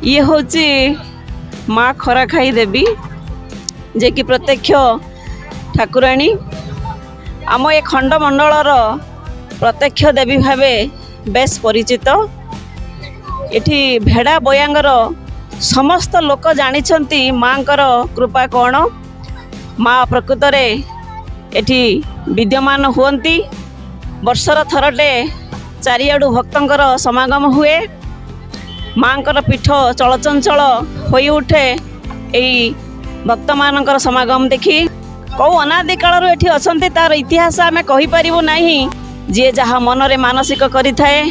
ये हूँ माँ खरा खाई देवी जे कि प्रत्यक्ष ठाकुराणी आम ए खंडमंडलर प्रत्यक्ष देवी भावे बेस परिचित। एठी भेड़ा बयांगर समस्त लोक जानिछंती माँकर कृपा कौन। माँ प्रकृत एठी विद्यमान हुअंती। वर्षर थरटे चारिआडु भक्तंकर समागम हुए। माँकर पीठ चलचंचल होई उठे एई भक्त मानकर समागम देखी। कौ अनादि कालरू एठी अछंती तार इतिहास आमे कहि परिबु नाही। जे जहा मनरे मानसिक करिथाए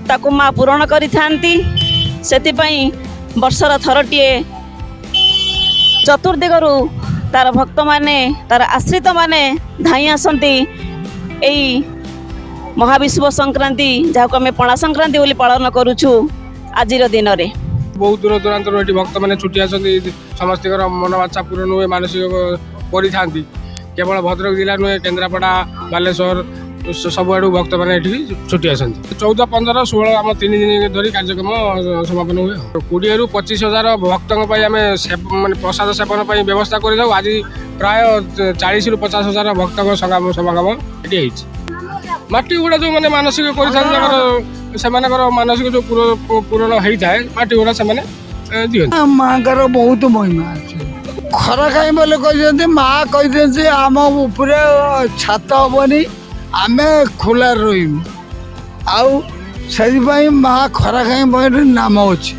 ताकु माँ पूरण करिथांती। सेतिपई वर्षर थरटिए चतुर्दिगरू तार भक्त माने तार आश्रित माने धाई आसंती एई महाविश्व संक्रांति जहाँ आम पणा संक्रांति बोली पालन करुछु आजिर दिन रे। बहुत दूर दूरांतर ये भक्त मैंने छुट्टी आसती समस्त मनोवांछा पूरण हुए मानसिक करा। केवल भद्रक जिला नुहे केन्द्रापड़ा बालेश्वर सबुआड़ भक्त मैंने छुट्टी आसती। 14, 15, 16 आम 3 दिन धरी कार्यक्रम समापन हुए। 20 ରୁ 25,000 भक्तों माने प्रसाद सेवन व्यवस्था कर आज प्राय 40 ରୁ 50,000 भक्तों समागम ये माटी गुड़ा जो मैंने मानसिक कर मानसिक जो पूरण होता है माटी गुड़ा से दिखते। माँ का बहुत महिमा अच्छे खरा खाई बोले कहते माँ कहते आम उपरे छात हेनी आम खोलार रही माँ खरा खाई नाम अच्छे।